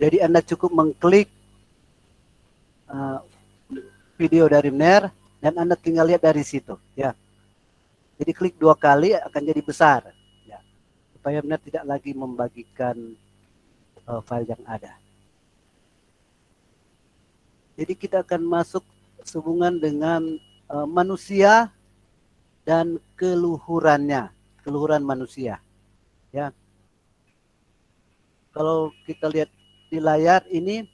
Jadi Anda cukup mengklik video dari MNER dan Anda tinggal lihat dari situ, ya. Jadi klik 2 kali akan jadi besar, ya. Supaya MNER tidak lagi membagikan file yang ada. Jadi kita akan masuk sehubungan dengan manusia dan keluhurannya, keluhuran manusia. Ya, kalau kita lihat di layar ini,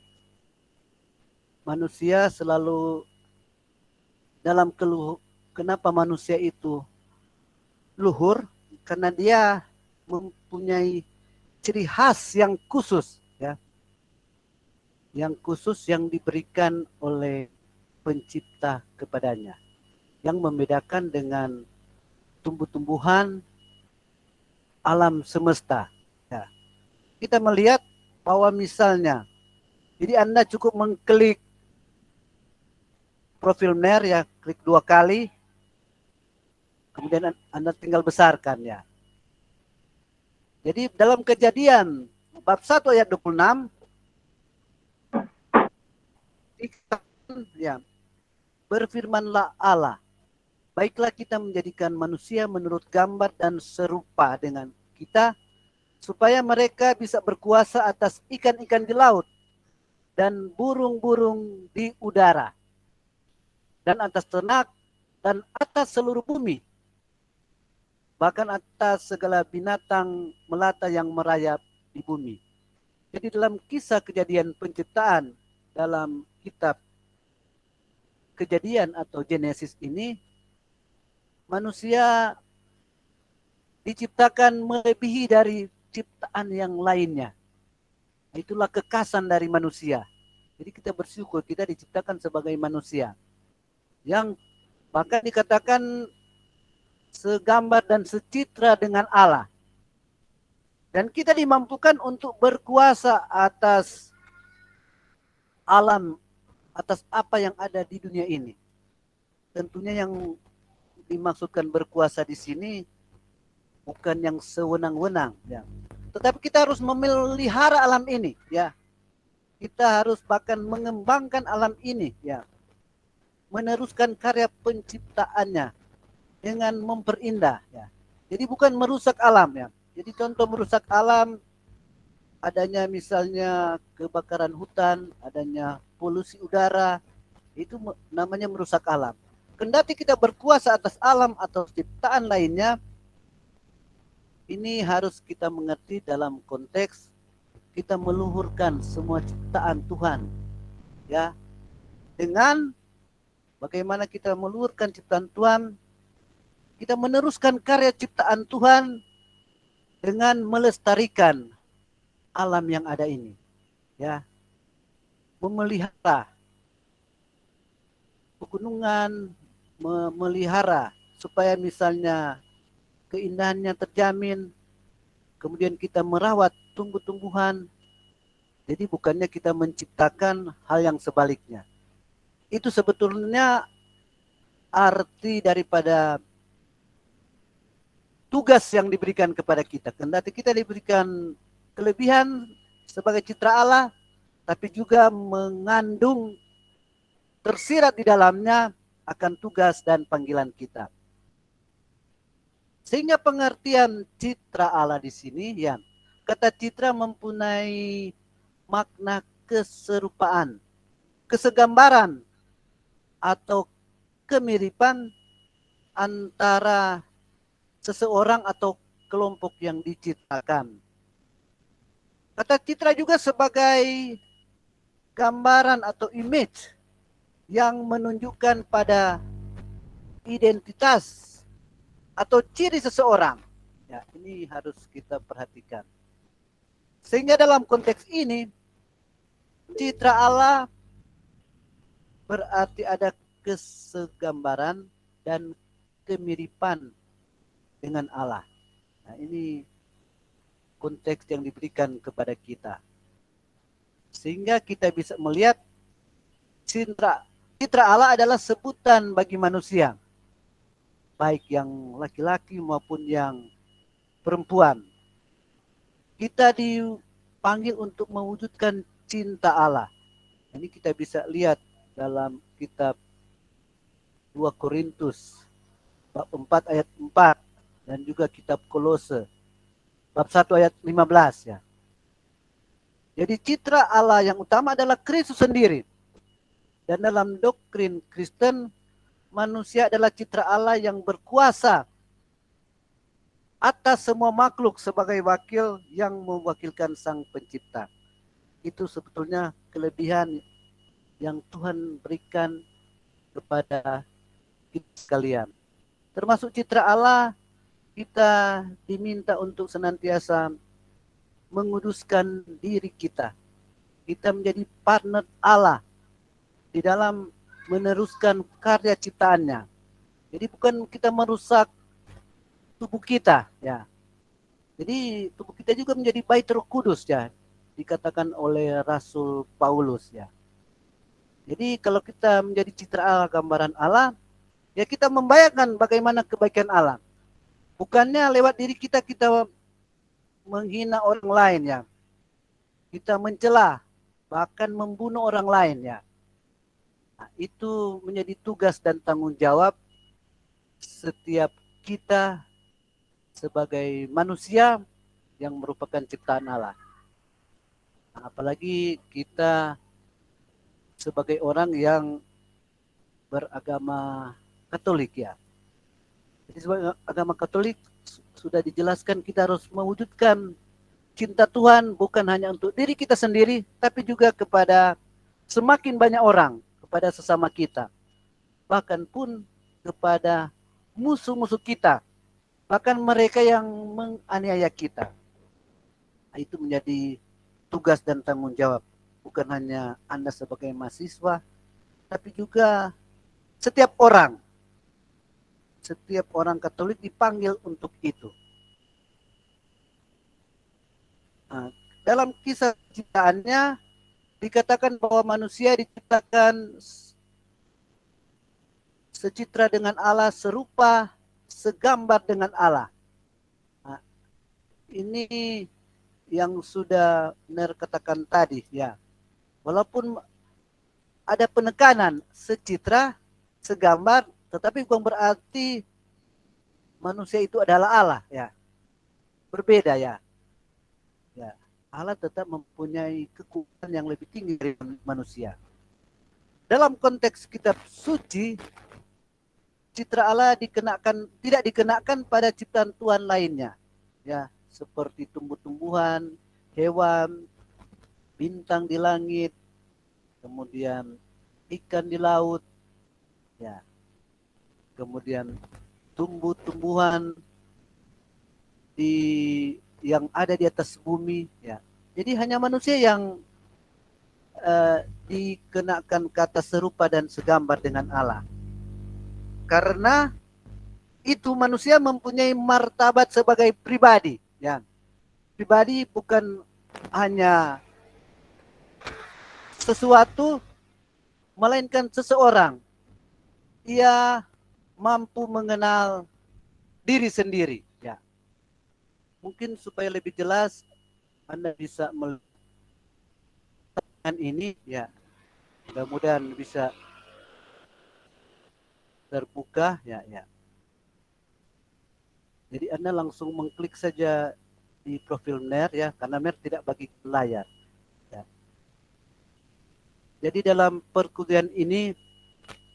manusia selalu dalam kenapa manusia itu luhur? Karena dia mempunyai ciri khas yang khusus, ya, yang khusus yang diberikan oleh pencipta kepadanya, yang membedakan dengan tumbuh-tumbuhan alam semesta. Ya. Kita melihat bahwa misalnya, jadi Anda cukup mengklik profil MNER, ya, klik 2 kali, kemudian Anda tinggal besarkan, ya. Jadi dalam Kejadian bab 1 ayat 26, ya, berfirmanlah Allah, baiklah kita menjadikan manusia menurut gambar dan serupa dengan kita, supaya mereka bisa berkuasa atas ikan-ikan di laut dan burung-burung di udara dan atas ternak dan atas seluruh bumi, bahkan atas segala binatang melata yang merayap di bumi. Jadi dalam kisah kejadian penciptaan dalam kitab Kejadian atau Genesis ini, manusia diciptakan melebihi dari ciptaan yang lainnya. Itulah kekhasan dari manusia. Jadi kita bersyukur kita diciptakan sebagai manusia yang bahkan dikatakan segambar dan secitra dengan Allah. Dan kita dimampukan untuk berkuasa atas alam, atas apa yang ada di dunia ini. Tentunya yang dimaksudkan berkuasa di sini bukan yang sewenang-wenang, ya. Tetapi kita harus memelihara alam ini, ya. Kita harus bahkan mengembangkan alam ini, ya. Meneruskan karya penciptaannya dengan memperindah, ya. Jadi bukan merusak alam, ya. Jadi contoh merusak alam adanya misalnya kebakaran hutan, adanya polusi udara, itu namanya merusak alam. Kendati kita berkuasa atas alam atau ciptaan lainnya, ini harus kita mengerti dalam konteks kita meluhurkan semua ciptaan Tuhan, ya. Dengan bagaimana kita meluhurkan ciptaan Tuhan, kita meneruskan karya ciptaan Tuhan dengan melestarikan alam yang ada ini, ya. Memelihara pegunungan, memelihara supaya misalnya keindahannya terjamin, kemudian kita merawat tumbuh-tumbuhan. Jadi bukannya kita menciptakan hal yang sebaliknya. Itu sebetulnya arti daripada tugas yang diberikan kepada kita. Kendati kita diberikan kelebihan sebagai citra Allah, tapi juga mengandung tersirat di dalamnya akan tugas dan panggilan kita. Sehingga pengertian citra Allah di sini, ya, kata citra mempunyai makna keserupaan, kesegambaran, atau kemiripan antara seseorang atau kelompok yang diciptakan. Kata citra juga sebagai gambaran atau image yang menunjukkan pada identitas atau ciri seseorang. Ya, ini harus kita perhatikan. Sehingga dalam konteks ini, citra Allah berarti ada kesegambaran dan kemiripan dengan Allah. Nah, ini konteks yang diberikan kepada kita. Sehingga kita bisa melihat citra Allah adalah sebutan bagi manusia, baik yang laki-laki maupun yang perempuan. Kita dipanggil untuk mewujudkan cinta Allah. Ini kita bisa lihat dalam kitab 2 Korintus bab 4 ayat 4 dan juga kitab Kolose bab 1 ayat 15 ya. Jadi citra Allah yang utama adalah Kristus sendiri. Dan dalam doktrin Kristen, manusia adalah citra Allah yang berkuasa atas semua makhluk sebagai wakil yang mewakilkan Sang Pencipta. Itu sebetulnya kelebihan yang Tuhan berikan kepada kita sekalian. Termasuk citra Allah, kita diminta untuk senantiasa menguduskan diri kita. Kita menjadi partner Allah di dalam meneruskan karya ciptaannya. Jadi bukan kita merusak tubuh kita ya. Jadi tubuh kita juga menjadi bait Roh Kudus ya, dikatakan oleh Rasul Paulus ya. Jadi kalau kita menjadi citra Allah, gambaran Allah, ya kita membayangkan bagaimana kebaikan Allah. Bukannya lewat diri kita menghina orang lain ya. Kita mencela, bahkan membunuh orang lain ya. Nah, itu menjadi tugas dan tanggung jawab setiap kita sebagai manusia yang merupakan ciptaan Allah. Nah, apalagi kita sebagai orang yang beragama Katolik ya. Jadi sebagai agama Katolik sudah dijelaskan kita harus mewujudkan cinta Tuhan bukan hanya untuk diri kita sendiri, tapi juga kepada semakin banyak orang, kepada sesama kita. Bahkan pun kepada musuh-musuh kita, bahkan mereka yang menganiaya kita. Nah, itu menjadi tugas dan tanggung jawab. Bukan hanya Anda sebagai mahasiswa, tapi juga setiap orang. Setiap orang Katolik dipanggil untuk itu. Nah, dalam kisah ciptaannya dikatakan bahwa manusia diciptakan secitra dengan Allah, serupa, segambar dengan Allah. Nah, ini yang sudah Ner katakan tadi ya. Walaupun ada penekanan secitra, segambar, tetapi bukan berarti manusia itu adalah Allah ya. Berbeda ya. Ya, Allah tetap mempunyai kekuatan yang lebih tinggi dari manusia. Dalam konteks kitab suci, citra Allah tidak dikenakan pada ciptaan Tuhan lainnya. Ya, seperti tumbuh-tumbuhan, hewan, bintang di langit, kemudian ikan di laut, ya, kemudian tumbuh-tumbuhan yang ada di atas bumi, ya. Jadi hanya manusia yang dikenakan kata serupa dan segambar dengan Allah. Karena itu manusia mempunyai martabat sebagai pribadi, ya. Pribadi bukan hanya sesuatu, melainkan seseorang. Ia mampu mengenal diri sendiri. Ya. Mungkin supaya lebih jelas, Anda bisa melihat ini, ya. Mudah-mudahan bisa terbuka, ya, ya. Jadi Anda langsung mengklik saja di profil Ner, ya, karena Ner tidak bagi layar. Ya. Jadi dalam perkuliahan ini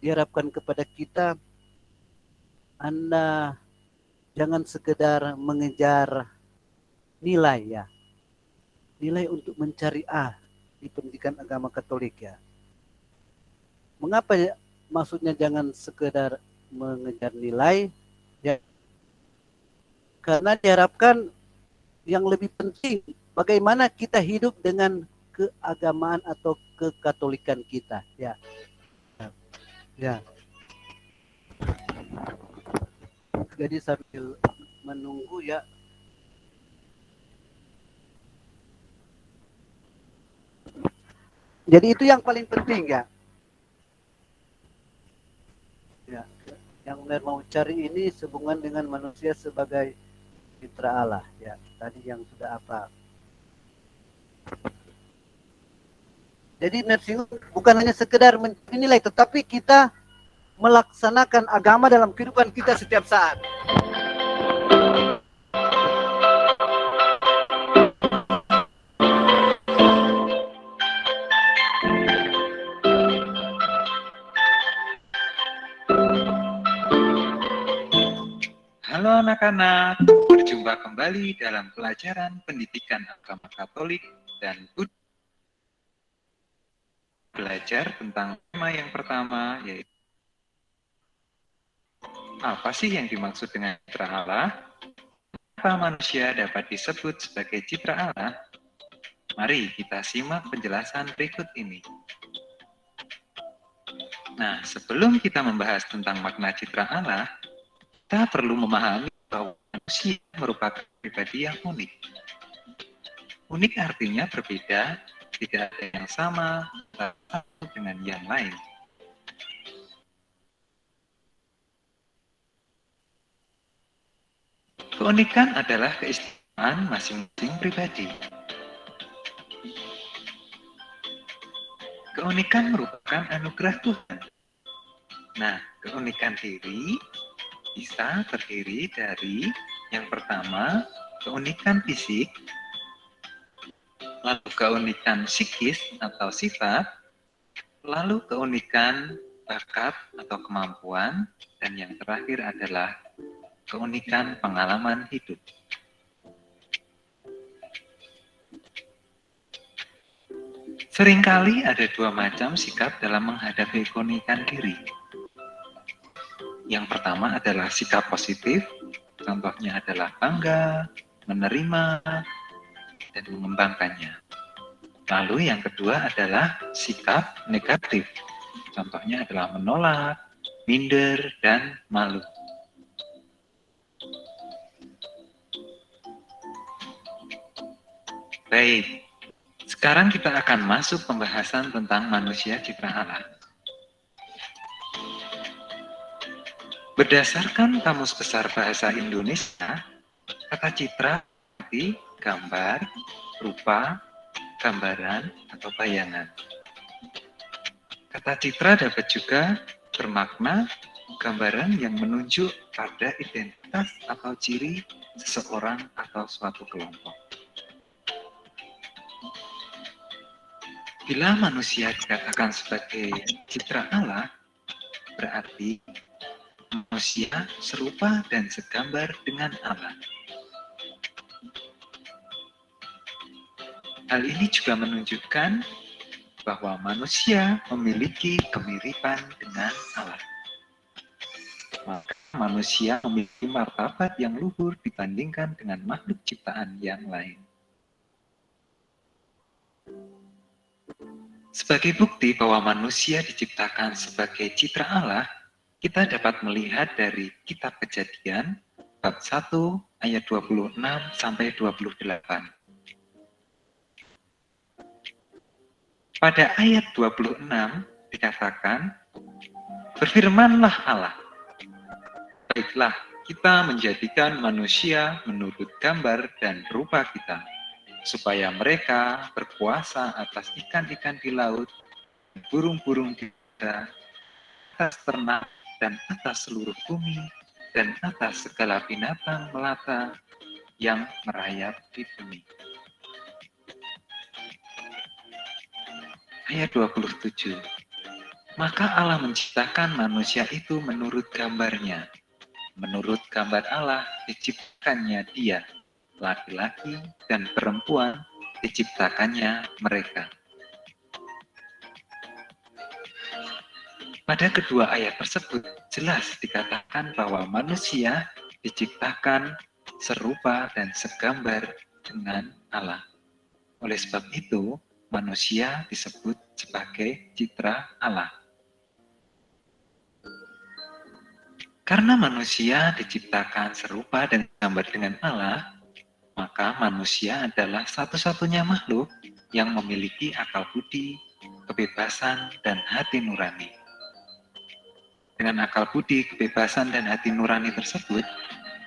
diharapkan kepada kita, Anda jangan sekedar mengejar nilai ya. Nilai untuk mencari A di pendidikan agama Katolik ya. Mengapa ya? Maksudnya jangan sekedar mengejar nilai ya. Karena diharapkan yang lebih penting bagaimana kita hidup dengan keagamaan atau kekatolikan kita ya. Ya. Jadi sambil menunggu ya. Jadi itu yang paling penting ya. Ya. Yang benar mau cari ini sehubungan dengan manusia sebagai citra Allah ya. Tadi yang sudah apa? Jadi nasionalis bukan hanya sekedar menilai, tetapi kita melaksanakan agama dalam kehidupan kita setiap saat. Halo anak-anak, berjumpa kembali dalam pelajaran pendidikan agama Katolik dan Buddha. Belajar tentang tema yang pertama, yaitu apa sih yang dimaksud dengan citra Allah? Apa manusia dapat disebut sebagai citra Allah? Mari kita simak penjelasan berikut ini. Nah, sebelum kita membahas tentang makna citra Allah, kita perlu memahami bahwa manusia merupakan pribadi yang unik. Unik artinya berbeda, tidak ada yang sama satu dengan yang lain. Keunikan adalah keistimewaan masing-masing pribadi. Keunikan merupakan anugerah Tuhan. Nah, keunikan diri bisa terdiri dari yang pertama, keunikan fisik, lalu keunikan psikis atau sifat, lalu keunikan bakat atau kemampuan, dan yang terakhir adalah keunikan pengalaman hidup. Seringkali ada dua macam sikap dalam menghadapi keunikan diri. Yang pertama adalah sikap positif, contohnya adalah bangga, menerima, dan mengembangkannya. Lalu yang kedua adalah sikap negatif, contohnya adalah menolak, minder, dan malu. Baik, sekarang kita akan masuk pembahasan tentang manusia citra Allah. Berdasarkan Kamus Besar Bahasa Indonesia, kata citra berarti gambar, rupa, gambaran, atau bayangan. Kata citra dapat juga bermakna gambaran yang menunjuk pada identitas atau ciri seseorang atau suatu kelompok. Bila manusia dikatakan sebagai citra Allah, berarti manusia serupa dan segambar dengan Allah. Hal ini juga menunjukkan bahwa manusia memiliki kemiripan dengan Allah. Maka manusia memiliki martabat yang luhur dibandingkan dengan makhluk ciptaan yang lain. Sebagai bukti bahwa manusia diciptakan sebagai citra Allah, kita dapat melihat dari Kitab Kejadian bab 1 ayat 26 sampai 28. Pada ayat 26 dikatakan, "Berfirmanlah Allah, baiklah kita menjadikan manusia menurut gambar dan rupa kita, supaya mereka berkuasa atas ikan-ikan di laut, burung-burung di udara, atas ternak dan atas seluruh bumi, dan atas segala binatang melata yang merayap di bumi." Ayat 27. Maka Allah menciptakan manusia itu menurut gambarnya. Menurut gambar Allah diciptakannya dia, laki-laki dan perempuan diciptakannya mereka. Pada kedua ayat tersebut jelas dikatakan bahwa manusia diciptakan serupa dan segambar dengan Allah. Oleh sebab itu, manusia disebut sebagai citra Allah. Karena manusia diciptakan serupa dan segambar dengan Allah, maka manusia adalah satu-satunya makhluk yang memiliki akal budi, kebebasan, dan hati nurani. Dengan akal budi, kebebasan, dan hati nurani tersebut,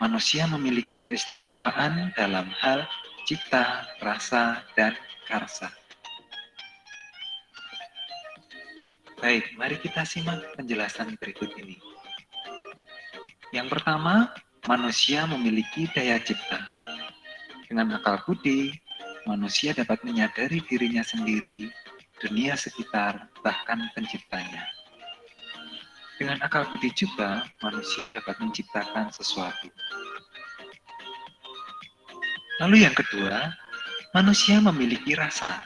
manusia memiliki keistimewaan dalam hal cipta, rasa, dan karsa. Baik, mari kita simak penjelasan berikut ini. Yang pertama, manusia memiliki daya cipta. Dengan akal budi, manusia dapat menyadari dirinya sendiri, dunia sekitar, bahkan penciptanya. Dengan akal budi juga, manusia dapat menciptakan sesuatu. Lalu yang kedua, manusia memiliki rasa.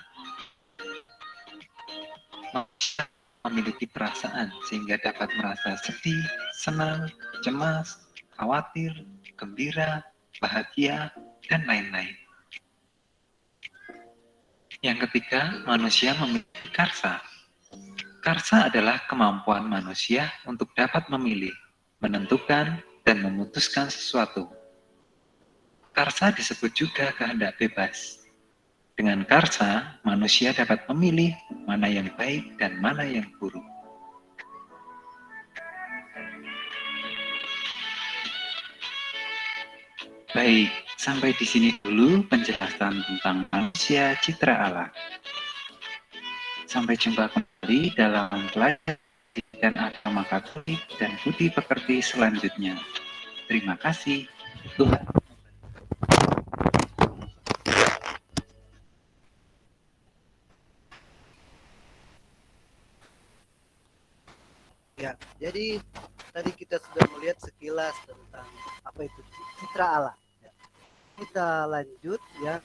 Manusia memiliki perasaan sehingga dapat merasa sedih, senang, cemas, khawatir, gembira, bahagia, dan lain-lain. Yang ketiga, manusia memiliki karsa. Karsa adalah kemampuan manusia untuk dapat memilih, menentukan, dan memutuskan sesuatu. Karsa disebut juga kehendak bebas. Dengan karsa, manusia dapat memilih mana yang baik dan mana yang buruk. Baik, sampai di sini dulu penjelasan tentang manusia citra Allah. Sampai jumpa kembali dalam pelajaran dan agama Katolik dan budi pekerti selanjutnya. Terima kasih. Tuhan. Ya, jadi tadi kita sudah melihat sekilas tentang apa itu citra Allah. Ya. Kita lanjut ya.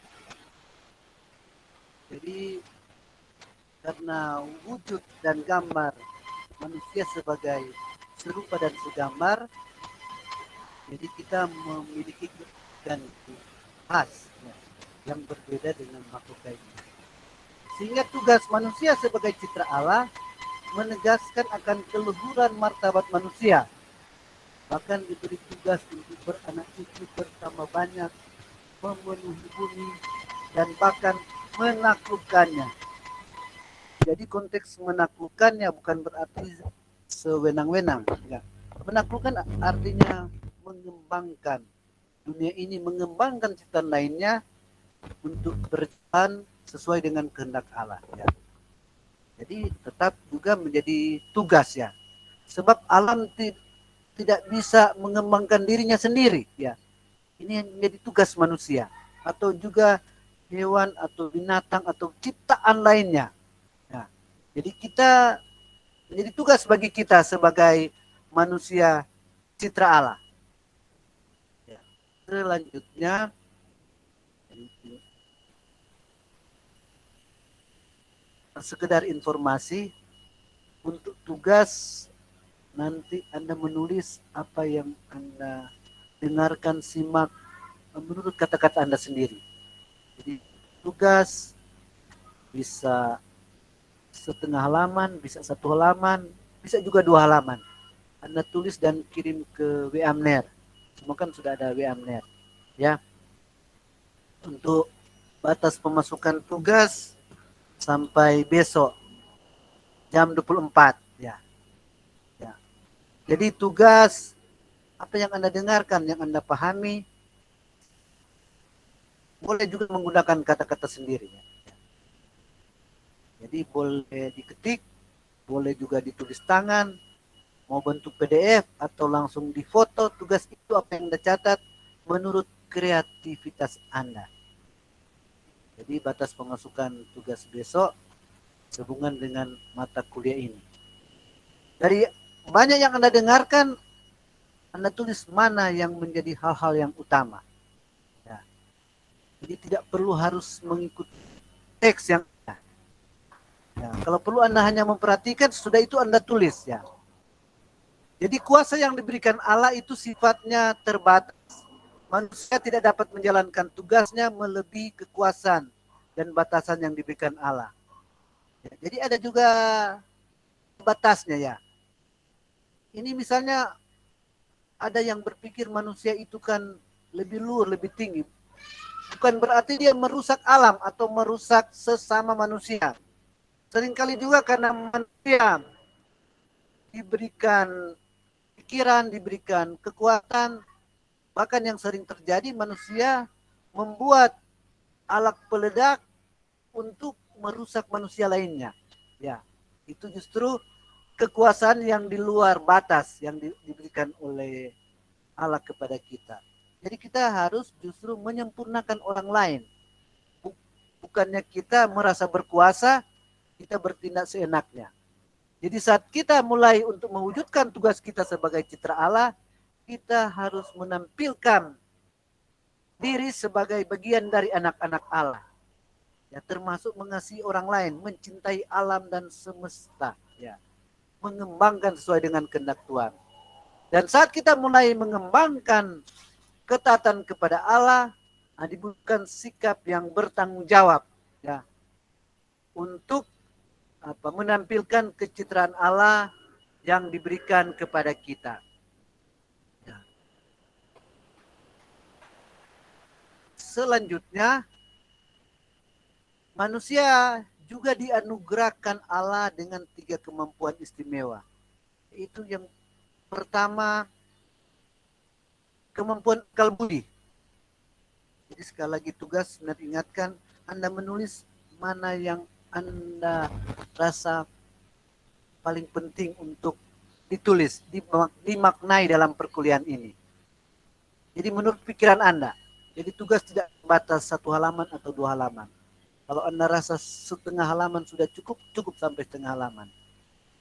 Jadi karena wujud dan gambar manusia sebagai serupa dan segambar, jadi kita memiliki dan khas ya, yang berbeda dengan makhluk lainnya. Sehingga tugas manusia sebagai citra Allah menegaskan akan keluhuran martabat manusia. Bahkan diberi tugas untuk beranak cucu bertambah banyak, memenuhi bumi, dan bahkan menaklukkannya. Jadi konteks menaklukkannya bukan berarti sewenang-wenang. Ya. Menaklukkan artinya mengembangkan. Dunia ini mengembangkan ciptaan lainnya untuk berjalan sesuai dengan kehendak Allah. Ya. Jadi tetap juga menjadi tugas ya. Sebab alam tidak bisa mengembangkan dirinya sendiri ya. Ini menjadi tugas manusia atau juga hewan atau binatang atau ciptaan lainnya. Ya. Jadi kita menjadi tugas bagi kita sebagai manusia citra Allah. Ya. Selanjutnya sekedar informasi untuk tugas nanti Anda menulis apa yang Anda dengarkan, simak menurut kata-kata Anda sendiri. Jadi tugas bisa setengah halaman, bisa satu halaman, bisa juga 2 halaman. Anda tulis dan kirim ke WA-MNER. Semua kan sudah ada WA-MNER. Ya. Untuk batas pemasukan tugas sampai besok jam 24 ya. Ya. Jadi tugas apa yang Anda dengarkan, yang Anda pahami, boleh juga menggunakan kata-kata sendiri ya. Jadi boleh diketik, boleh juga ditulis tangan, mau bentuk PDF atau langsung difoto. Tugas itu apa yang Anda catat menurut kreativitas Anda. Jadi batas pemasukan tugas besok sehubungan dengan mata kuliah ini. Dari banyak yang Anda dengarkan, Anda tulis mana yang menjadi hal-hal yang utama. Ya. Jadi tidak perlu harus mengikuti teks yang ada. Ya. Kalau perlu Anda hanya memperhatikan, sudah itu Anda tulis ya. Jadi kuasa yang diberikan Allah itu sifatnya terbatas. Manusia tidak dapat menjalankan tugasnya melebihi kekuasaan dan batasan yang diberikan Allah. Ya, jadi ada juga batasnya ya. Ini misalnya ada yang berpikir manusia itu kan lebih luhur, lebih tinggi. Bukan berarti dia merusak alam atau merusak sesama manusia. Seringkali juga karena manusia diberikan pikiran, diberikan kekuatan, bahkan yang sering terjadi manusia membuat alat peledak untuk merusak manusia lainnya. Ya, itu justru kekuasaan yang di luar batas yang diberikan oleh Allah kepada kita. Jadi kita harus justru menyempurnakan orang lain. Bukannya kita merasa berkuasa, kita bertindak seenaknya. Jadi saat kita mulai untuk mewujudkan tugas kita sebagai citra Allah, kita harus menampilkan diri sebagai bagian dari anak-anak Allah. Ya, termasuk mengasihi orang lain, mencintai alam dan semesta, ya. Mengembangkan sesuai dengan kehendak Tuhan. Dan saat kita mulai mengembangkan ketaatan kepada Allah, dibutuhkan sikap yang bertanggung jawab, ya, untuk menampilkan kecitraan Allah yang diberikan kepada kita. Ya. Selanjutnya, manusia juga dianugerahkan Allah dengan 3 kemampuan istimewa. Itu yang pertama, kemampuan akal budi. Jadi sekali lagi tugas ingatkan Anda menulis mana yang Anda rasa paling penting untuk ditulis, dimaknai dalam perkuliahan ini. Jadi menurut pikiran Anda, jadi tugas tidak batas 1 halaman atau 2 halaman. Kalau Anda rasa setengah halaman sudah cukup, cukup sampai setengah halaman.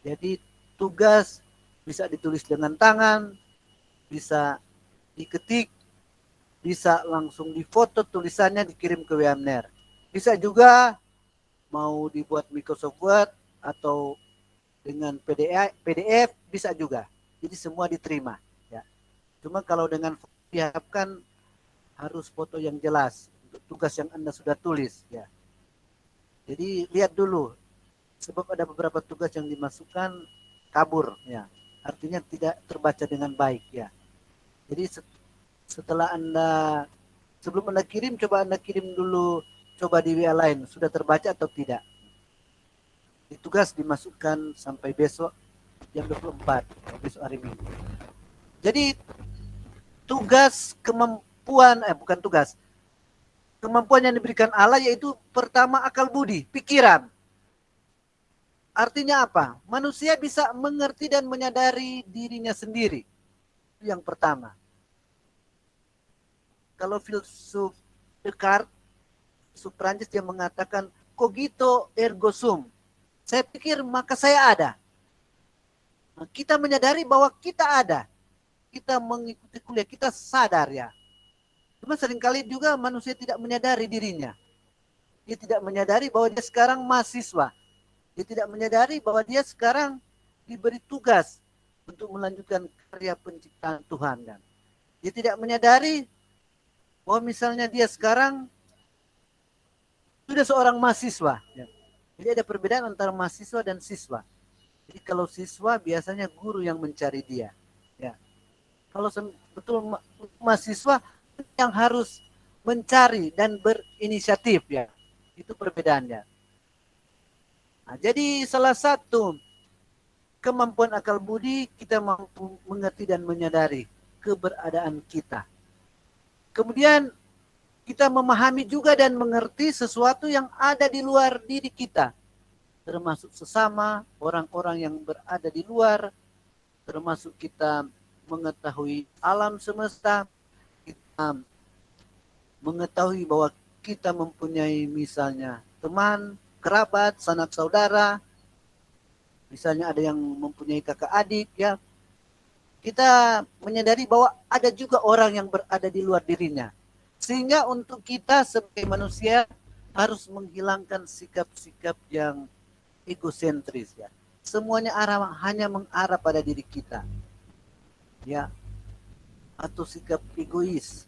Jadi tugas bisa ditulis dengan tangan, bisa diketik, bisa langsung difoto tulisannya dikirim ke Webner. Bisa juga mau dibuat Microsoft Word atau dengan PDF bisa juga. Jadi semua diterima. Ya. Cuma kalau dengan diharapkan harus foto yang jelas untuk tugas yang Anda sudah tulis. Ya. Jadi lihat dulu, sebab ada beberapa tugas yang dimasukkan kabur, ya, artinya tidak terbaca dengan baik, ya. Jadi setelah Anda, sebelum Anda kirim, coba Anda kirim dulu, coba di WA lain, sudah terbaca atau tidak. Di tugas dimasukkan sampai besok jam 24, besok hari Minggu. Jadi tugas kemampuan, bukan tugas, kemampuan yang diberikan Allah yaitu pertama akal budi, pikiran. Artinya apa? Manusia bisa mengerti dan menyadari dirinya sendiri. Itu yang pertama. Kalau filsuf Descartes, filsuf Prancis, dia mengatakan cogito ergo sum. Saya pikir maka saya ada. Nah, kita menyadari bahwa kita ada. Kita mengikuti kuliah, kita sadar, ya. Cuma seringkali juga manusia tidak menyadari dirinya. Dia tidak menyadari bahwa dia sekarang mahasiswa. Dia tidak menyadari bahwa dia sekarang diberi tugas untuk melanjutkan karya penciptaan Tuhan. Kan? Dia tidak menyadari bahwa misalnya dia sekarang sudah seorang mahasiswa. Ya. Jadi ada perbedaan antara mahasiswa dan siswa. Jadi kalau siswa biasanya guru yang mencari dia. Ya. Kalau betul mahasiswa yang harus mencari dan berinisiatif, ya. Itu perbedaannya. Nah, jadi salah satu kemampuan akal budi kita mampu mengerti dan menyadari keberadaan kita. Kemudian kita memahami juga dan mengerti sesuatu yang ada di luar diri kita. Termasuk sesama, orang-orang yang berada di luar. Termasuk kita mengetahui alam semesta. Kita mengetahui bahwa kita mempunyai misalnya teman, kerabat, sanak saudara. Misalnya ada yang mempunyai kakak adik, ya. Kita menyadari bahwa ada juga orang yang berada di luar dirinya. Sehingga untuk kita sebagai manusia harus menghilangkan sikap-sikap yang egosentris, ya. Semuanya hanya mengarah pada diri kita. Ya. Atau sikap egois.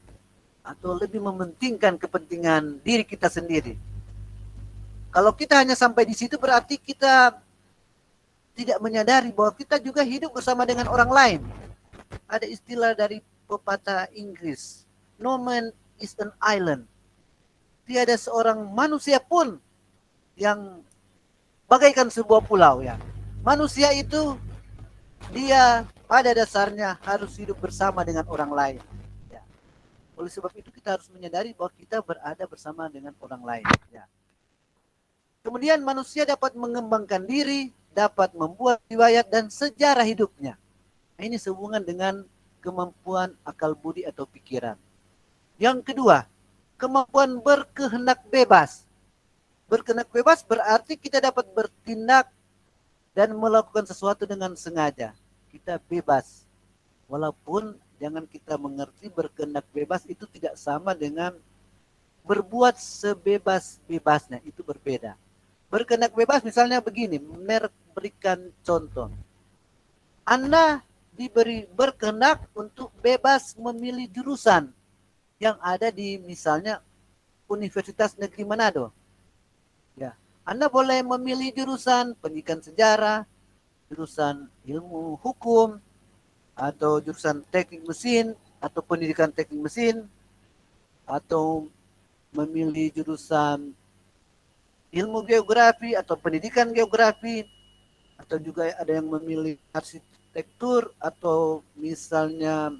Atau lebih mementingkan kepentingan diri kita sendiri. Kalau kita hanya sampai di situ berarti kita tidak menyadari bahwa kita juga hidup bersama dengan orang lain. Ada istilah dari pepatah Inggris, no man is an island. Tiada seorang manusia pun yang bagaikan sebuah pulau, ya. Manusia itu dia pada dasarnya harus hidup bersama dengan orang lain. Ya. Oleh sebab itu kita harus menyadari bahwa kita berada bersama dengan orang lain. Ya. Kemudian manusia dapat mengembangkan diri dapat membuat riwayat dan sejarah hidupnya. Nah, ini sehubungan dengan kemampuan akal budi atau pikiran. Yang kedua, kemampuan berkehendak bebas. Berkehendak bebas berarti kita dapat bertindak dan melakukan sesuatu dengan sengaja. Kita bebas. Walaupun jangan kita mengerti berkehendak bebas itu tidak sama dengan berbuat sebebas-bebasnya. Itu berbeda. Berkehendak bebas misalnya begini, memberikan contoh. Anda diberi berkehendak untuk bebas memilih jurusan yang ada di misalnya Universitas Negeri Manado. Ya, Anda boleh memilih jurusan pendidikan sejarah, jurusan ilmu hukum, atau jurusan teknik mesin, atau pendidikan teknik mesin, atau memilih jurusan ilmu geografi atau pendidikan geografi, atau juga ada yang memilih arsitektur atau misalnya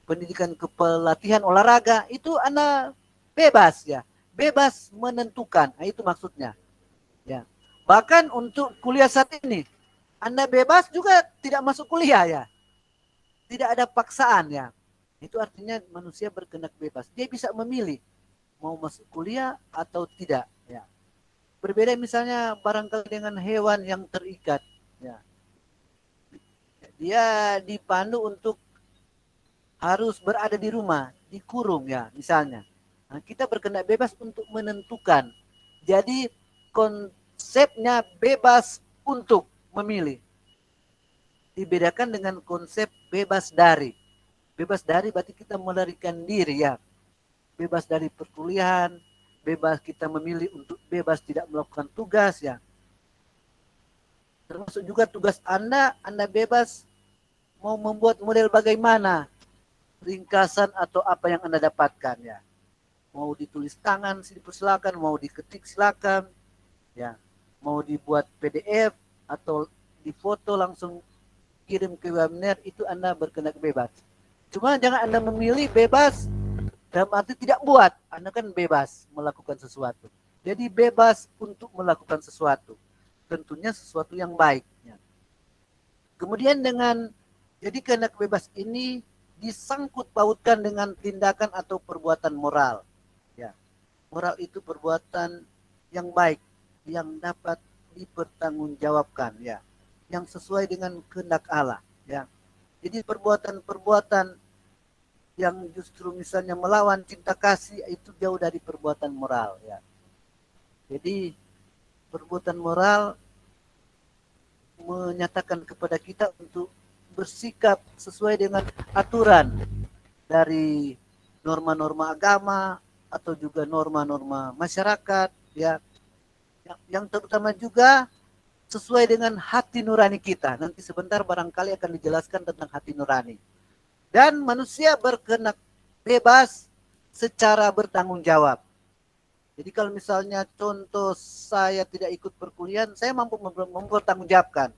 pendidikan kepelatihan olahraga. Itu Anda bebas ya, bebas menentukan. Nah, itu maksudnya. Ya. Bahkan untuk kuliah saat ini, Anda bebas juga tidak masuk kuliah ya. Tidak ada paksaan ya. Itu artinya manusia berkehendak bebas. Dia bisa memilih mau masuk kuliah atau tidak ya. Berbeda misalnya barangkali dengan hewan yang terikat ya. Dia dipandu untuk harus berada di rumah, dikurung ya misalnya. Nah, kita berkehendak bebas untuk menentukan. Jadi konsepnya bebas untuk memilih. Dibedakan dengan konsep bebas dari. Bebas dari berarti kita melarikan diri ya. Bebas dari perkuliahan, bebas kita memilih untuk bebas tidak melakukan tugas ya. Termasuk juga tugas Anda bebas mau membuat model bagaimana, ringkasan atau apa yang Anda dapatkan ya. Mau ditulis tangan silakan, mau diketik silakan ya. Mau dibuat PDF atau difoto langsung kirim ke webner, itu Anda berkehendak bebas. Cuma jangan Anda memilih bebas dalam arti tidak buat. Anda kan bebas melakukan sesuatu. Jadi bebas untuk melakukan sesuatu. Tentunya sesuatu yang baik. Ya. Kemudian jadi kehendak bebas ini disangkut pautkan dengan tindakan atau perbuatan moral. Ya. Moral itu perbuatan yang baik, yang dapat dipertanggungjawabkan. Ya. Yang sesuai dengan kehendak Allah. Ya. Jadi perbuatan-perbuatan yang justru misalnya melawan cinta kasih itu jauh dari perbuatan moral ya. Jadi perbuatan moral menyatakan kepada kita untuk bersikap sesuai dengan aturan dari norma-norma agama atau juga norma-norma masyarakat ya. Yang terutama juga sesuai dengan hati nurani kita. Nanti sebentar barangkali akan dijelaskan tentang hati nurani. Dan manusia berkehendak bebas secara bertanggung jawab. Jadi kalau misalnya contoh saya tidak ikut perkuliahan, saya mampu mempertanggungjawabkan.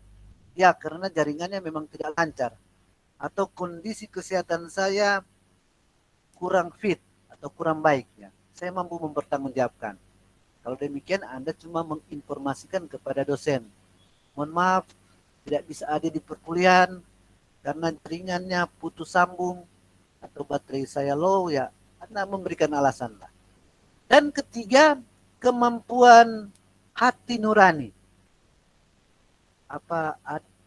Ya, karena jaringannya memang tidak lancar. Atau kondisi kesehatan saya kurang fit atau kurang baik. Ya. Saya mampu mempertanggungjawabkan. Kalau demikian Anda cuma menginformasikan kepada dosen. Mohon maaf, tidak bisa ada di perkuliahan, karena jaringannya putus sambung atau baterai saya low ya, Anda memberikan alasan lah. Dan ketiga, kemampuan hati nurani.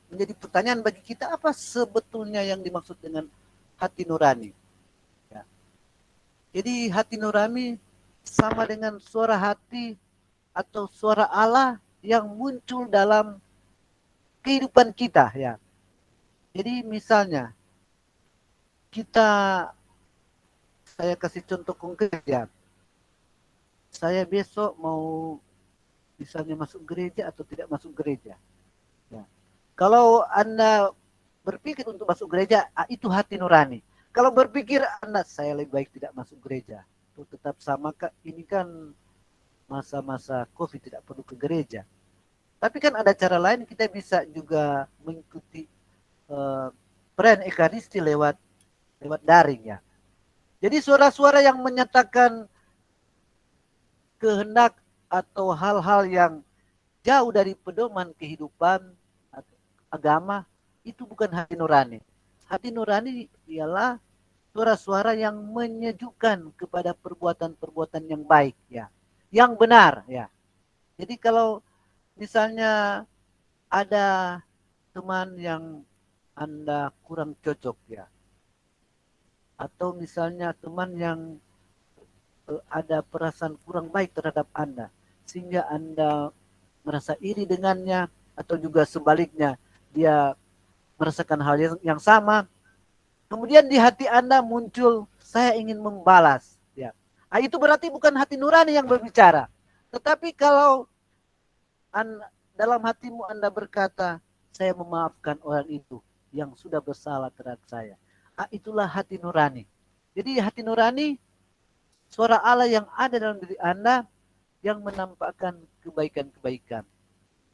Menjadi pertanyaan bagi kita, apa sebetulnya yang dimaksud dengan hati nurani? Ya. Jadi hati nurani sama dengan suara hati atau suara Allah yang muncul dalam kehidupan kita ya. Jadi misalnya saya kasih contoh konkret ya. Saya besok mau misalnya masuk gereja atau tidak masuk gereja. Ya. Kalau Anda berpikir untuk masuk gereja, itu hati nurani. Kalau berpikir saya lebih baik tidak masuk gereja, itu tetap sama. Ini kan masa-masa COVID, tidak perlu ke gereja. Tapi kan ada cara lain, kita bisa juga mengikuti perayaan Ekaristi lewat daring ya. Jadi suara-suara yang menyatakan kehendak atau hal-hal yang jauh dari pedoman kehidupan agama, itu bukan hati nurani. Hati nurani ialah suara-suara yang menyejukkan kepada perbuatan-perbuatan yang baik, ya, yang benar, ya. Jadi kalau misalnya ada teman yang Anda kurang cocok, ya, atau misalnya teman yang ada perasaan kurang baik terhadap Anda, sehingga Anda merasa iri dengannya, atau juga sebaliknya dia merasakan hal yang sama, kemudian di hati Anda muncul, saya ingin membalas. Ya. Nah, itu berarti bukan hati nurani yang berbicara. Tetapi kalau dalam hatimu Anda berkata, saya memaafkan orang itu yang sudah bersalah terhadap saya. Ah, itulah hati nurani. Jadi hati nurani, suara Allah yang ada dalam diri Anda yang menampakkan kebaikan-kebaikan.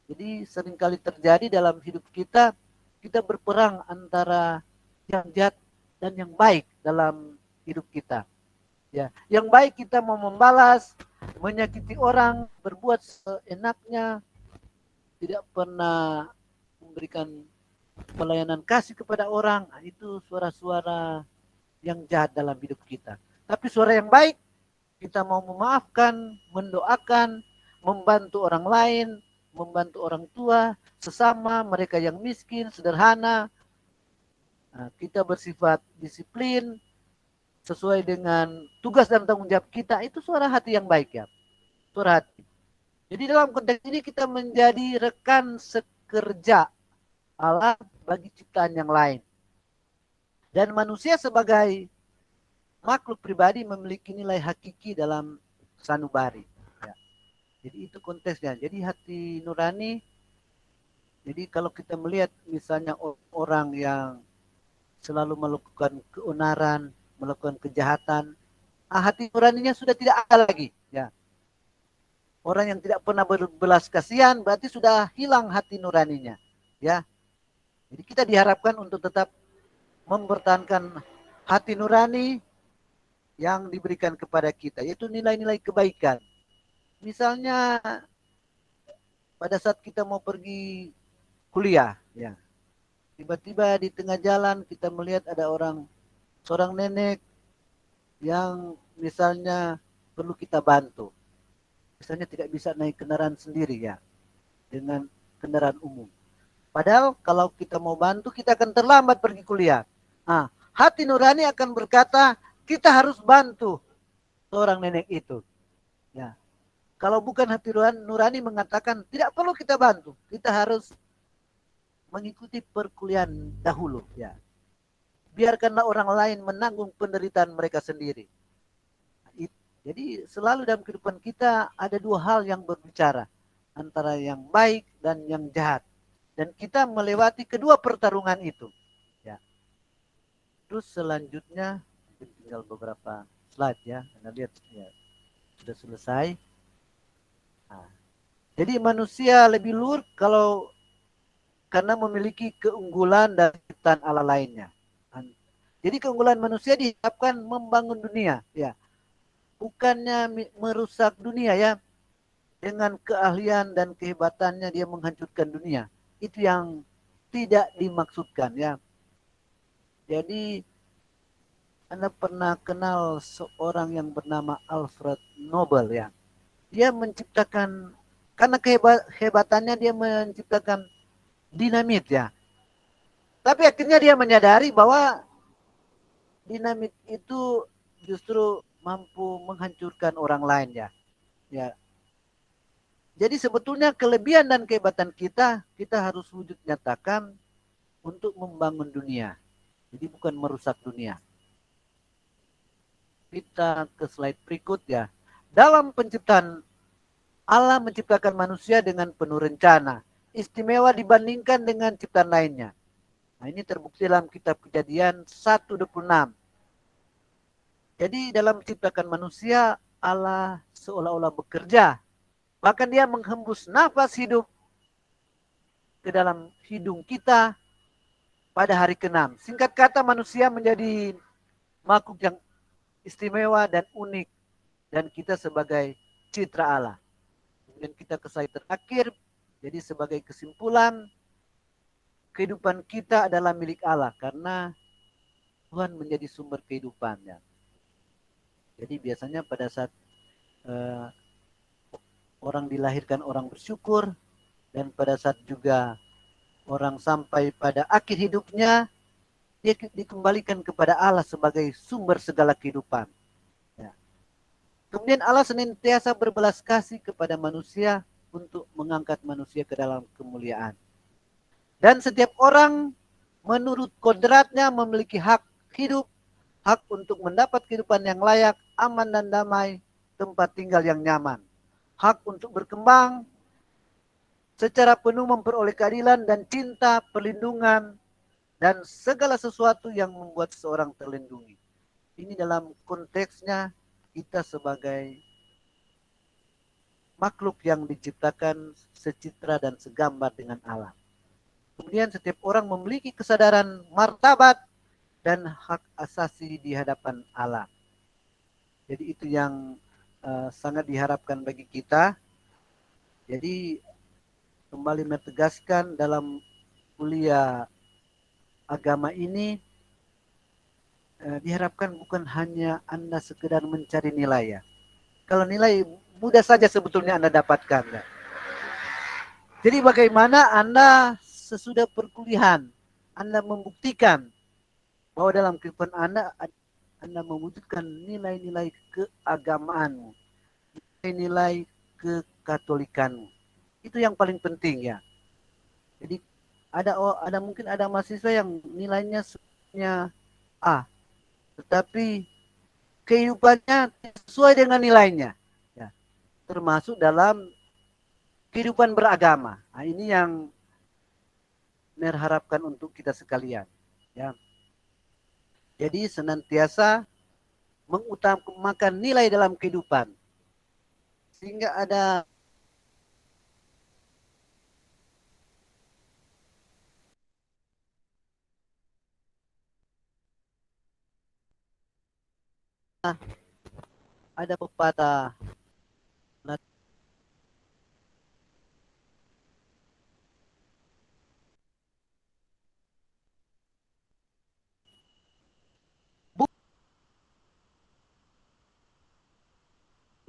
Jadi seringkali terjadi dalam hidup kita, kita berperang antara yang jahat dan yang baik dalam hidup kita. Ya, yang baik kita mau membalas, menyakiti orang, berbuat seenaknya, tidak pernah memberikan pelayanan kasih kepada orang. Nah, itu suara-suara yang jahat dalam hidup kita. Tapi suara yang baik, kita mau memaafkan, mendoakan, membantu orang lain, membantu orang tua, sesama, mereka yang miskin, sederhana. Nah, kita bersifat disiplin, sesuai dengan tugas dan tanggung jawab kita, itu suara hati yang baik, ya. Suara hati. Jadi dalam konteks ini kita menjadi rekan sekerja Allah bagi ciptaan yang lain. Dan manusia sebagai makhluk pribadi memiliki nilai hakiki dalam sanubari. Ya. Jadi itu konteksnya. Jadi hati nurani, jadi kalau kita melihat misalnya orang yang selalu melakukan keonaran, melakukan kejahatan, hati nuraninya sudah tidak ada lagi. Ya. Orang yang tidak pernah berbelas kasihan berarti sudah hilang hati nuraninya. Ya. Jadi kita diharapkan untuk tetap mempertahankan hati nurani yang diberikan kepada kita, yaitu nilai-nilai kebaikan. Misalnya pada saat kita mau pergi kuliah, ya, tiba-tiba di tengah jalan kita melihat ada seorang nenek yang misalnya perlu kita bantu. Misalnya tidak bisa naik kendaraan sendiri, ya, dengan kendaraan umum. Padahal kalau kita mau bantu, kita akan terlambat pergi kuliah. Nah, hati nurani akan berkata, kita harus bantu seorang nenek itu. Ya. Kalau bukan hati nurani mengatakan, tidak perlu kita bantu. Kita harus mengikuti perkuliahan dahulu. Ya. Biarkanlah orang lain menanggung penderitaan mereka sendiri. Jadi selalu dalam kehidupan kita ada dua hal yang berbicara. Antara yang baik dan yang jahat. Dan kita melewati kedua pertarungan itu. Ya. Terus selanjutnya, tinggal beberapa slide, ya. Anda lihat, ya, sudah selesai. Nah, jadi manusia lebih luhur kalau karena memiliki keunggulan dari ciptaan Allah lainnya. Jadi keunggulan manusia diharapkan membangun dunia, ya. Bukannya merusak dunia, ya. Dengan keahlian dan kehebatannya dia menghancurkan dunia. Itu yang tidak dimaksudkan, ya. Jadi Anda pernah kenal seorang yang bernama Alfred Nobel, ya. Dia menciptakan, karena kehebatannya dia menciptakan dinamit, ya. Tapi akhirnya dia menyadari bahwa dinamit itu justru mampu menghancurkan orang lain, ya. Ya. Jadi sebetulnya kelebihan dan kehebatan kita harus wujud nyatakan untuk membangun dunia. Jadi bukan merusak dunia. Kita ke slide berikut, ya. Dalam penciptaan, Allah menciptakan manusia dengan penuh rencana, istimewa dibandingkan dengan ciptaan lainnya. Nah, ini terbukti dalam kitab Kejadian 1:26. Jadi dalam menciptakan manusia, Allah seolah-olah bekerja. Bahkan dia menghembus nafas hidup ke dalam hidung kita pada hari ke-6. Singkat kata, manusia menjadi makhluk yang istimewa dan unik. Dan kita sebagai citra Allah. Kemudian kita ke slide terakhir. Jadi sebagai kesimpulan, kehidupan kita adalah milik Allah karena Tuhan menjadi sumber kehidupannya. Jadi biasanya pada saat uh, orang dilahirkan orang bersyukur, dan pada saat juga orang sampai pada akhir hidupnya, dia dikembalikan kepada Allah sebagai sumber segala kehidupan. Ya. Kemudian Allah senantiasa berbelas kasih kepada manusia untuk mengangkat manusia ke dalam kemuliaan. Dan setiap orang menurut kodratnya memiliki hak hidup, hak untuk mendapat kehidupan yang layak, aman dan damai, tempat tinggal yang nyaman. Hak untuk berkembang secara penuh, memperoleh keadilan dan cinta, perlindungan, dan segala sesuatu yang membuat seseorang terlindungi. Ini dalam konteksnya kita sebagai makhluk yang diciptakan secitra dan segambar dengan Allah. Kemudian setiap orang memiliki kesadaran martabat dan hak asasi di hadapan Allah. Jadi itu yang sangat diharapkan bagi kita. Jadi kembali menegaskan dalam kuliah agama ini diharapkan bukan hanya Anda sekedar mencari nilai ya. Kalau nilai mudah saja sebetulnya Anda dapatkan. Ya. Jadi bagaimana Anda sesudah perkuliahan Anda membuktikan bahwa dalam kehidupan Anda mewujudkan nilai-nilai keagamaanmu, nilai kekatolikanmu. Itu yang paling penting ya. Jadi ada mungkin ada mahasiswa yang nilainya sebenarnya A, tetapi kehidupannya sesuai dengan nilainya. Ya. Termasuk dalam kehidupan beragama. Nah, ini yang harapkan untuk kita sekalian. Ya. Jadi senantiasa mengutamakan nilai dalam kehidupan. Sehingga ada pepatah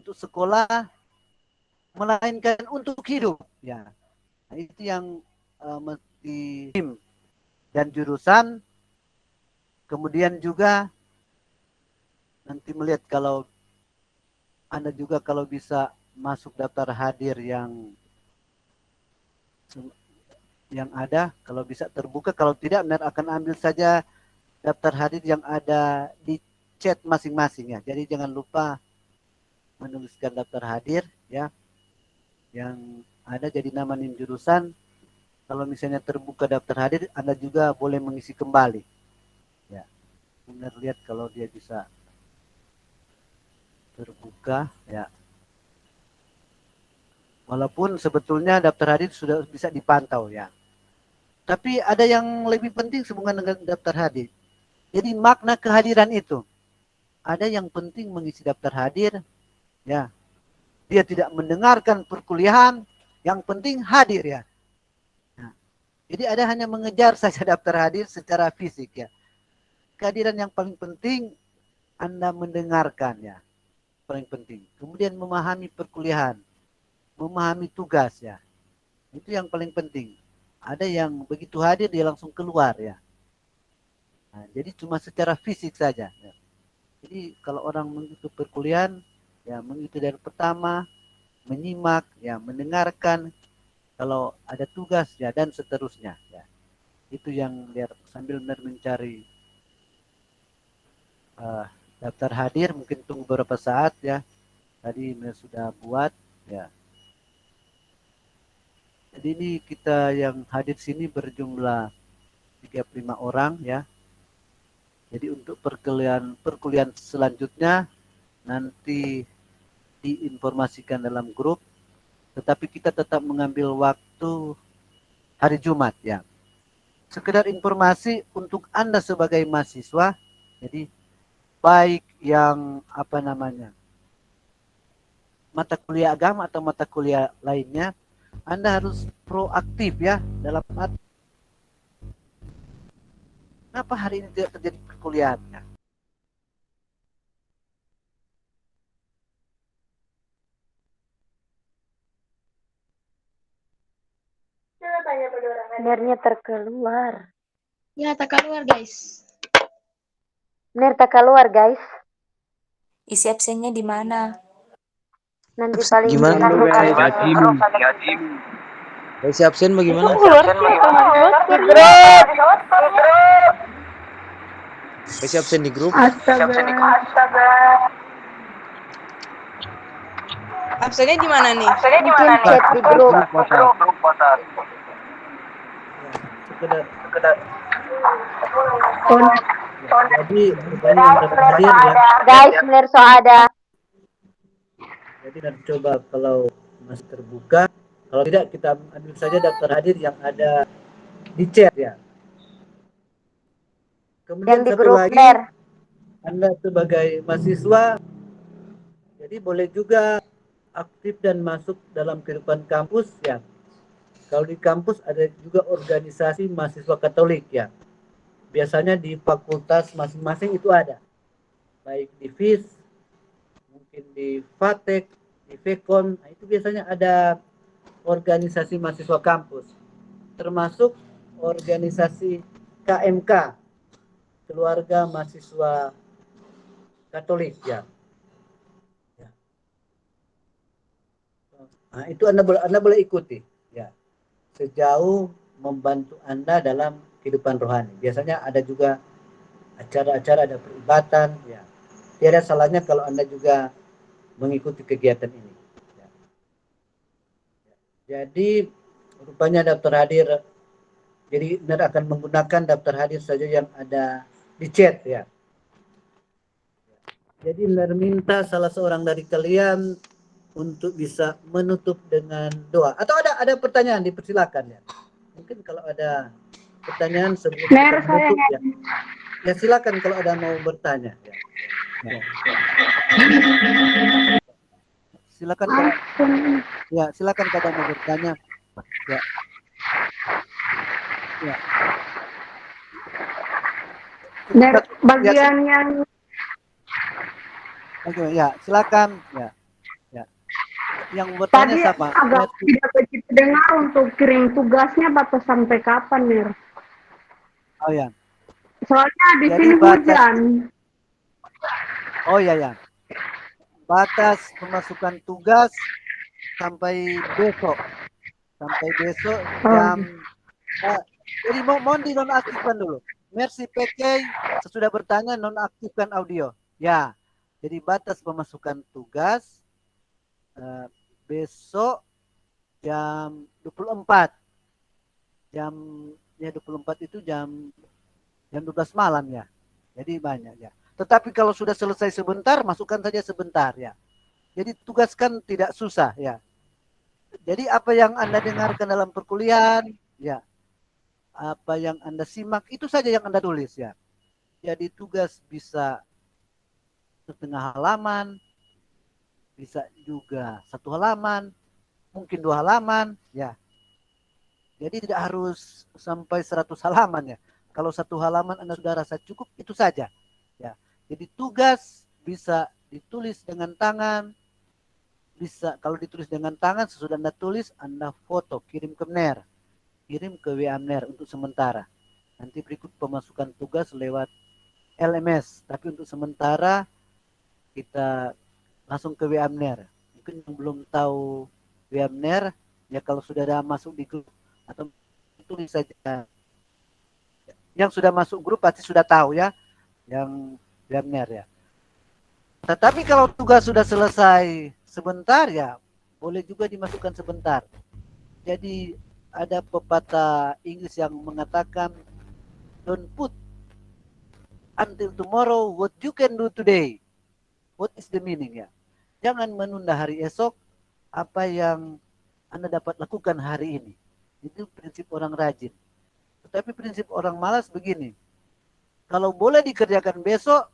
untuk sekolah melainkan untuk hidup ya. Nah, itu yang mesti dan jurusan, kemudian juga nanti melihat kalau Anda juga kalau bisa masuk daftar hadir yang ada, kalau bisa terbuka, kalau tidak benar akan ambil saja daftar hadir yang ada di chat masing-masing ya. Jadi jangan lupa menuliskan daftar hadir ya, yang ada jadi nama nim jurusan. Kalau misalnya terbuka daftar hadir, Anda juga boleh mengisi kembali. Ya, benar lihat kalau dia bisa terbuka ya. Walaupun sebetulnya daftar hadir sudah bisa dipantau ya. Tapi ada yang lebih penting sehubungan dengan daftar hadir. Jadi makna kehadiran itu. Ada yang penting mengisi daftar hadir ya. Dia tidak mendengarkan perkuliahan, yang penting hadir ya. Nah, jadi ada hanya mengejar saja daftar hadir secara fisik ya. Kehadiran yang paling penting Anda mendengarkan ya. Paling penting. Kemudian memahami perkuliahan, memahami tugas ya. Itu yang paling penting. Ada yang begitu hadir dia langsung keluar ya. Nah, jadi cuma secara fisik saja. Ya. Jadi kalau orang mengikuti perkuliahan, ya mengikuti dari pertama, menyimak, ya mendengarkan, kalau ada tugas ya dan seterusnya. Ya. Itu yang biar sambil mencari daftar hadir, mungkin tunggu beberapa saat ya. Tadi sudah buat ya. Jadi ini kita yang hadir sini berjumlah 35 orang ya. Jadi untuk perkuliahan selanjutnya nanti diinformasikan dalam grup, tetapi kita tetap mengambil waktu hari Jumat ya. Sekedar informasi untuk Anda sebagai mahasiswa, jadi baik yang mata kuliah agama atau mata kuliah lainnya, Anda harus proaktif ya dalam arti kenapa hari ini tidak terjadi perkuliahan ya. Nernya terkeluar. Ya, tak keluar guys. Ner tak keluar guys. Isi absennya di mana? Nanti paling Gimana di grup Isi absen bagaimana? di grup. Isi absen di grup. Absennya di mana nih? Mungkin chat di grup. Sekedar jadi yang hadir ya. Guys, Ner so ada. Jadi nanti coba kalau masih terbuka, kalau tidak kita ambil saja daftar hadir yang ada di chat ya. Kemudian Yang di satu grup lagi, Ner. Anda sebagai mahasiswa, jadi boleh juga aktif dan masuk dalam kehidupan kampus ya. Kalau di kampus ada juga organisasi mahasiswa Katolik ya. Biasanya di fakultas masing-masing itu ada. Baik di FIS, mungkin di FATEK, di FEKON, nah itu biasanya ada organisasi mahasiswa kampus. Termasuk organisasi KMK, Keluarga Mahasiswa Katolik ya. Nah, itu Anda boleh ikuti ya. Sejauh membantu Anda dalam kehidupan rohani. Biasanya ada juga acara-acara, ada peribatan ya. Tidak ada salahnya kalau Anda juga mengikuti kegiatan ini. Ya. Jadi rupanya daftar hadir, jadi Anda akan menggunakan daftar hadir saja yang ada di chat ya. Jadi Anda minta salah seorang dari kalian untuk bisa menutup dengan doa. Atau ada pertanyaan, dipersilakan ya. Mungkin kalau ada pertanyaan sebelum kita menutup ya. Ya silakan kalau ada mau bertanya ya. Ya. Silakan kalau ya silakan kalau mau bertanya ya. Ya. Dari bagian yang Oke ya silakan ya. Ya. Yang bertanya tadi siapa? agak tidak begitu dengar untuk kirim tugasnya batas sampai kapan, Mir? Oh ya. Soalnya di Jadi sini batas- hujan. Oh ya ya. Batas pemasukan tugas sampai besok. Sampai besok jam jadi mohon dinonaktifkan dulu. Mercy PK sesudah bertanya nonaktifkan audio. Ya. Jadi batas pemasukan tugas besok jam 24. Jam ya 24 itu jam 12 malam ya. Jadi banyak ya. Tetapi kalau sudah selesai sebentar, masukkan saja sebentar ya. Jadi tugaskan tidak susah ya. Jadi apa yang Anda dengarkan dalam perkuliahan ya. Apa yang Anda simak itu saja yang Anda tulis ya. Jadi tugas bisa setengah halaman, bisa juga 1 halaman, mungkin 2 halaman ya. Jadi tidak harus sampai 100 halaman ya. Kalau 1 halaman Anda sudah rasa cukup, itu saja ya. Jadi tugas bisa ditulis dengan tangan, bisa kalau ditulis dengan tangan sesudah Anda tulis, Anda foto, kirim ke MNER, kirim ke WA MNER untuk sementara. Nanti berikut pemasukan tugas lewat LMS, tapi untuk sementara kita langsung ke WA MNER. Mungkin yang belum tahu WA MNER, ya kalau sudah ada masuk di grup atau tulis saja. Yang sudah masuk grup pasti sudah tahu ya, yang WA MNER ya. Tetapi kalau tugas sudah selesai sebentar ya, boleh juga dimasukkan sebentar. Jadi ada pepatah Inggris yang mengatakan don't put until tomorrow what you can do today. What is the meaning ya? Jangan menunda hari esok apa yang Anda dapat lakukan hari ini. Itu prinsip orang rajin. Tetapi prinsip orang malas begini. Kalau boleh dikerjakan besok,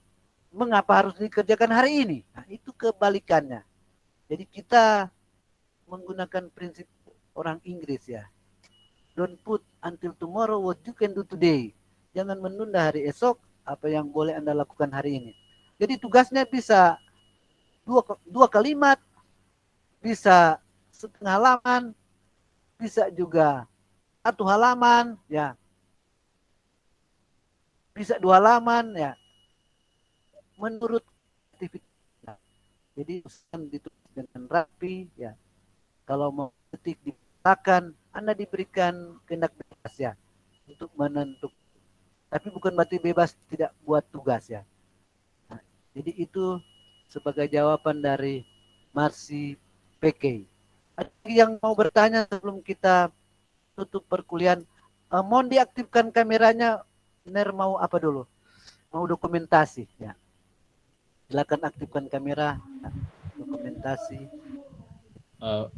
mengapa harus dikerjakan hari ini? Nah, itu kebalikannya. Jadi kita menggunakan prinsip orang Inggris ya. Don't put until tomorrow what you can do today. Jangan menunda hari esok apa yang boleh Anda lakukan hari ini. Jadi tugasnya bisa dua kalimat, bisa setengah halaman, bisa juga satu halaman, ya. Bisa 2 halaman, ya. Menurut aktivitas. Jadi ditulis dengan rapi, ya. Kalau mau ketik dikatakan, Anda diberikan kehendak bebas ya untuk menentukan. Tapi bukan berarti bebas tidak buat tugas ya. Nah, jadi itu sebagai jawaban dari Marsi PK. Ada yang mau bertanya sebelum kita tutup perkuliahan? Mohon diaktifkan kameranya. Ner mau apa dulu? Mau dokumentasi ya. Silakan aktifkan kamera. Ya. Dokumentasi. Ya.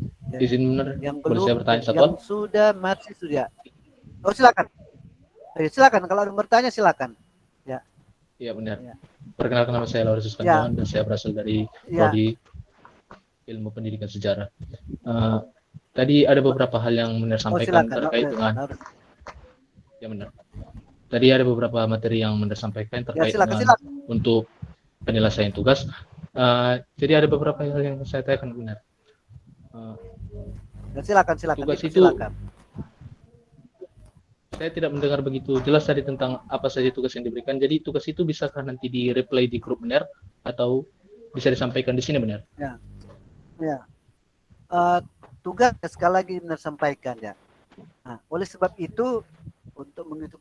Izin benar, Yang boleh belum, saya bertanya satu? yang sudah, Marsi sudah. Oh silakan. Silakan kalau ada yang bertanya silakan. Ya. Iya benar. Ya. Perkenalkan, nama saya Laurentius Kantoan dan saya berasal dari Prodi Ilmu Pendidikan Sejarah. Tadi ada beberapa hal yang benar sampaikan terkait dengan ya benar. Tadi ada beberapa materi yang benar sampaikan terkait dengan untuk penyelesaian tugas. Jadi ada beberapa hal yang saya tanyakan benar. Silakan. Tugas itu silakan. Saya tidak mendengar begitu jelas tadi tentang apa saja tugas yang diberikan. Jadi tugas itu bisakah nanti di-replay di grup benar atau bisa disampaikan di sini benar? Ya. Tugas sekali lagi benar sampaikan ya. Nah, oleh sebab itu untuk mengikuti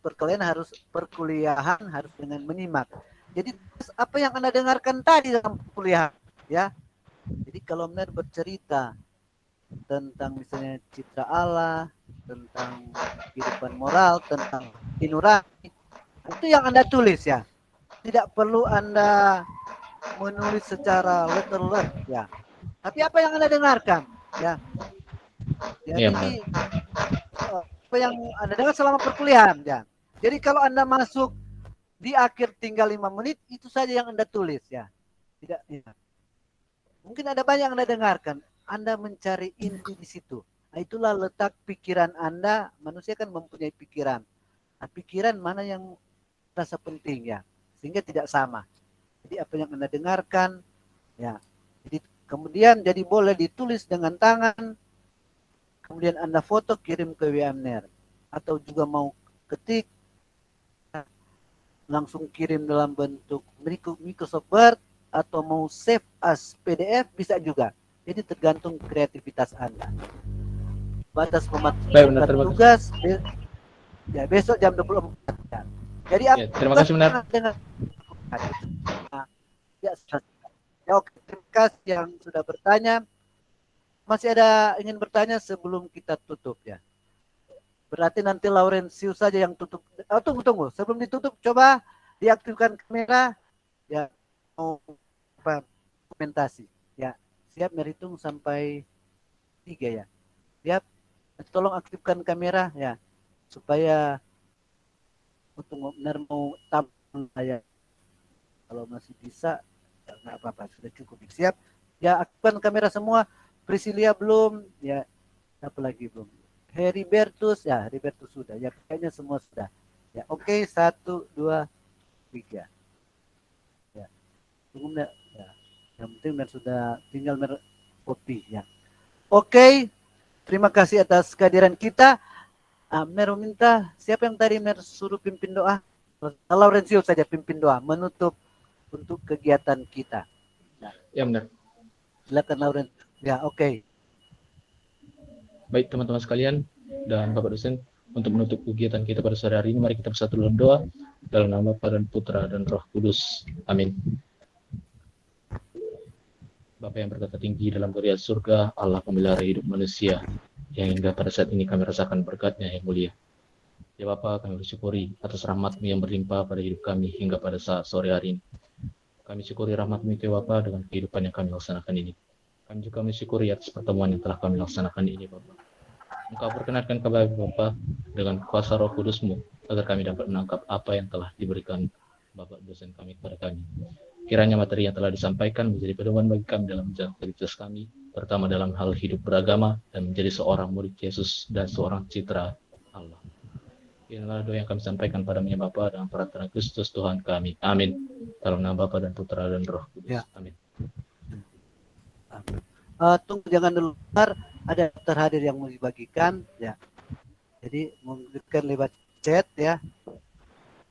perkuliahan harus dengan menyimak. Jadi apa yang Anda dengarkan tadi dalam perkuliahan ya. Jadi kalau benar bercerita tentang misalnya citra Allah, tentang kehidupan moral, tentang nurani, itu yang Anda tulis ya. Tidak perlu Anda menulis secara letter ya. Tapi apa yang Anda dengarkan ya. Jadi apa yang Anda dengar selama perkuliahan ya. Jadi kalau Anda masuk di akhir tinggal 5 menit, itu saja yang Anda tulis ya. Tidak ya. Mungkin ada banyak yang Anda dengarkan. Anda mencari inti di situ. Nah, itulah letak pikiran Anda. Manusia kan mempunyai pikiran. Nah, pikiran mana yang rasa penting ya. Sehingga tidak sama. Jadi apa yang Anda dengarkan ya. Jadi kemudian jadi boleh ditulis dengan tangan. Kemudian Anda foto kirim ke WMNer. Atau juga mau ketik langsung kirim dalam bentuk Microsoft Word atau mau save as PDF bisa juga. Jadi tergantung kreativitas Anda. Batas pematuran tugas ya besok jam 24 jam. Jadi ya, terima kasih benar. Oke, terima kasih yang sudah bertanya. Masih ada ingin bertanya sebelum kita tutup ya. Berarti nanti Laurentius saja yang tutup. Tunggu. Sebelum ditutup coba diaktifkan kamera ya. Mau apa komentasi ya. Siap menghitung sampai 3 ya. Siap. Tolong aktifkan kamera ya supaya untuk benar mau tampil saya. Kalau masih bisa ya nggak apa-apa, sudah cukup. Siap. Ya aktifkan kamera semua. Priscilia belum ya. Apa lagi belum? Heribertus ya, Heribertus sudah. Ya kayaknya semua sudah. Ya oke, 1 2 3. Ya. Tunggu ya. Yang penting sudah tinggal kopi ya. Oke, terima kasih atas kehadiran kita. Mer minta siapa yang tadi Mer suruh pimpin doa? Laurentius saja pimpin doa menutup untuk kegiatan kita. Ya benar. Silakan Laurentius. Ya oke. Baik teman-teman sekalian dan Bapak dosen, untuk menutup kegiatan kita pada sore hari ini, mari kita bersatu dalam doa dalam nama Bapa dan Putra dan Roh Kudus. Amin. Bapa yang berkata tinggi dalam kerajaan surga, Allah pemelihara hidup manusia, yang hingga pada saat ini kami rasakan berkat-Nya yang mulia. Ya Bapa, kami bersyukuri atas rahmat-Mu yang berlimpah pada hidup kami hingga pada saat sore hari ini. Kami syukuri rahmat-Mu ya Bapa dengan kehidupan yang kami laksanakan ini. Kami juga mensyukuri atas pertemuan yang telah kami laksanakan ini Bapa. Engkau perkenankan kami Bapa dengan kuasa Roh Kudus-Mu agar kami dapat menangkap apa yang telah diberikan Bapak dosen kami kepada kami. Kiranya materi yang telah disampaikan menjadi pedoman bagi kami dalam menjalankan aktivitas kami pertama dalam hal hidup beragama, dan menjadi seorang murid Yesus dan seorang citra Allah. Inilah doa yang kami sampaikan pada nama Bapa dan perantara Kristus Tuhan kami. Amin. Dalam nama Bapa dan Putra dan Roh Kudus. Ya. Amin. Tunggu jangan dulu, ada terhadir yang mau dibagikan ya. Jadi memberikan lewat chat ya.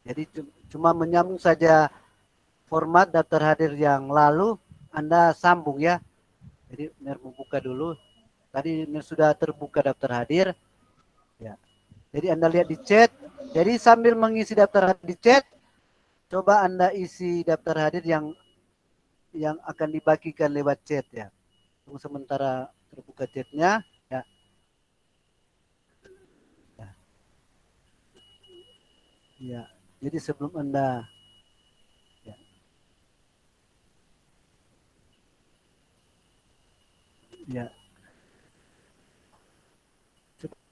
Jadi cuma menyambung saja format daftar hadir yang lalu, Anda sambung ya. Jadi Mir membuka dulu. Tadi Mir sudah terbuka daftar hadir. Ya. Jadi Anda lihat di chat. Jadi sambil mengisi daftar hadir di chat, coba Anda isi daftar hadir yang akan dibagikan lewat chat ya. Tunggu sementara terbuka chatnya ya. Ya. Jadi sebelum Anda ya.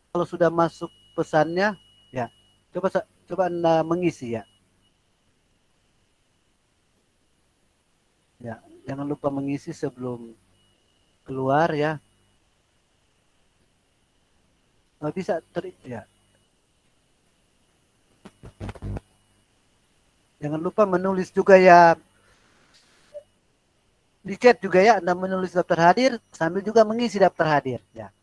Kalau sudah masuk pesannya ya, coba Anda mengisi ya. Ya, jangan lupa mengisi sebelum keluar ya. Bisa ya. Jangan lupa menulis juga ya. Di chat juga ya, Anda menulis daftar hadir sambil juga mengisi daftar hadir ya.